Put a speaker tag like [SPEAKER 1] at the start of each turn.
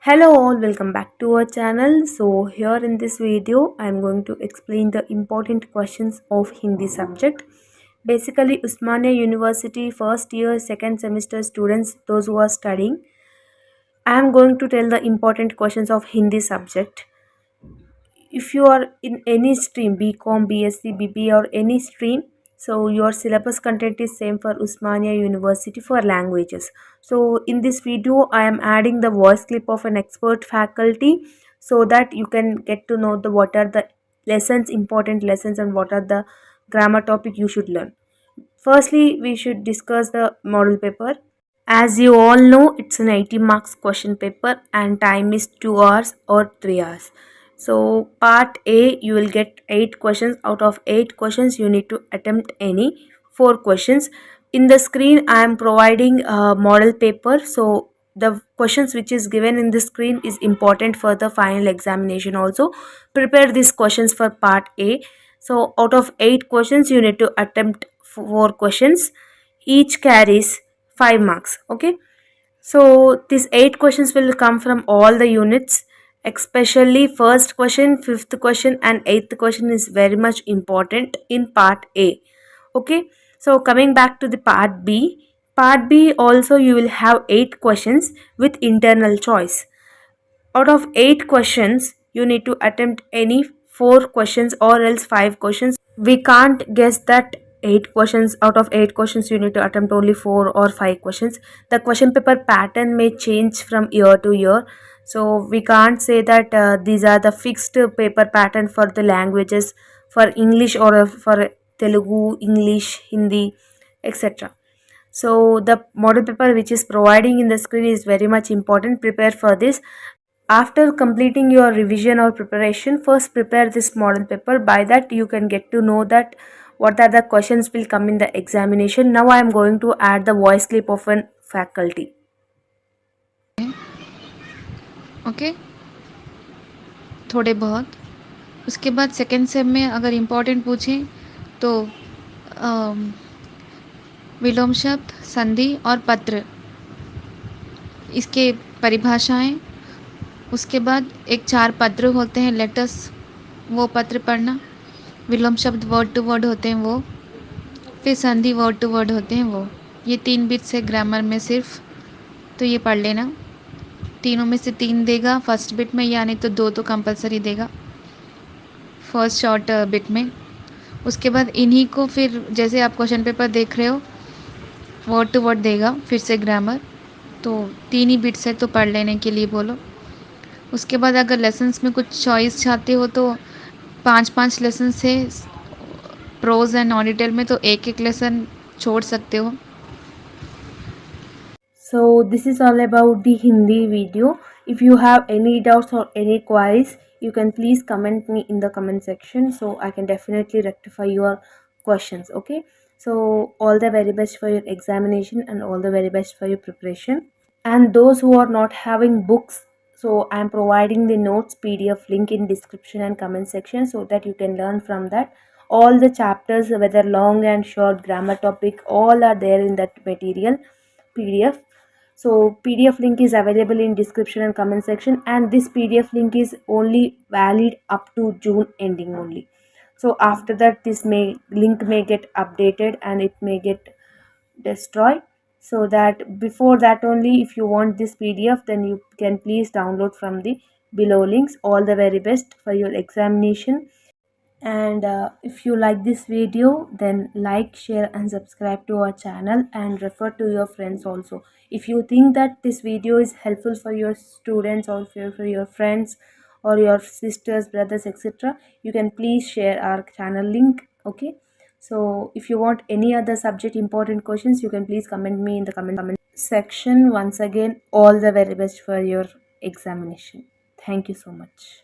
[SPEAKER 1] Hello all, welcome back to our channel. So here in this video I am going to explain the important questions of Hindi subject. Basically Usmania University first year second semester students, those who are studying, I am going to tell the important questions of Hindi subject. If you are in any stream, BCom, BSc, BBA or any stream, so your syllabus content is same for Usmania University for languages. So in this video I am adding the voice clip of an expert faculty so that you can get to know the what are the lessons, important lessons, and what are the grammar topic you should learn. Firstly, we should discuss the model paper. As you all know, it's an 80 marks question paper and time is 2 hours or 3 hours. So part A, you will get 8 questions. Out of 8 questions, you need to attempt any 4 questions. In the screen, I am providing a model paper. So the questions which is given in the screen is important for the final examination also. Prepare these questions for part A. So out of 8 questions, you need to attempt 4 questions. Each carries 5 marks. Okay, so these 8 questions will come from all the units, especially first question, fifth question and eighth question is very much important in part A. Okay, so coming back to the part B. Part B also you will have 8 questions with internal choice. Out of 8 questions you need to attempt any 4 questions or else 5 questions. We can't guess that 8 questions, out of 8 questions you need to attempt only 4 or 5 questions. The question paper pattern may change from year to year, so we can't say that these are the fixed paper pattern for the languages, for English or for Telugu, English, Hindi, etc. So the model paper which is providing in the screen is very much important. Prepare for this. After completing your revision or preparation, first prepare this model paper. By that you can get to know that what are the questions will come in the examination. Now I am going to add the voice clip of an faculty.
[SPEAKER 2] Okay थोड़े बहुत। उसके बाद second same में अगर important पूछें तो विलोम शब्द, संधि और पत्र, इसके परिभाषाएं। उसके बाद एक 4 पत्र होते हैं लेटर्स, वो पत्र पढ़ना। विलोम शब्द वर्ड टू वर्ड होते हैं वो, फिर संधि वर्ड टू वर्ड होते हैं वो। ये 3 बिट्स है ग्रामर में सिर्फ, तो ये पढ़ लेना। तीनों में से 3 देगा फर्स्ट बिट में, यानी तो 2 तो कंपलसरी देगा फर्स्ट शॉर्ट बिट में। उसके बाद इन्हीं को फिर जैसे आप क्वेश्चन पेपर देख रहे हो वर्ड टू वर्ड देगा फिर से ग्रामर, तो 3 ही बिट्स है तो पढ़ लेने के लिए बोलो। उसके बाद अगर लेसन्स में कुछ चॉइस चाहते हो तो 5-5 लेसन है प्रोज एंड ऑन डिटेल में, तो एक एक लेसन छोड़ सकते हो।
[SPEAKER 1] So this is all about the Hindi video. If you have any doubts or any queries, you can please comment me in the comment section so I can definitely rectify your questions. Okay, so all the very best for your examination and all the very best for your preparation. And those who are not having books, so I am providing the notes PDF link in description and comment section so that you can learn from that. All the chapters, whether long and short, grammar topic, all are there in that material PDF. So PDF link is available in description and comment section, and this PDF link is only valid up to June ending only. So after that this link may get updated and it may get destroyed. So that before that only, if you want this PDF, then you can please download from the below links. All the very best for your examination. And if you like this video, then like, share and subscribe to our channel and refer to your friends also. If you think that this video is helpful for your students or for your friends or your sisters, brothers, etc., you can please share our channel link. Okay, so if you want any other subject important questions, you can please comment me in the comment section. Once again, all the very best for your examination. Thank you so much.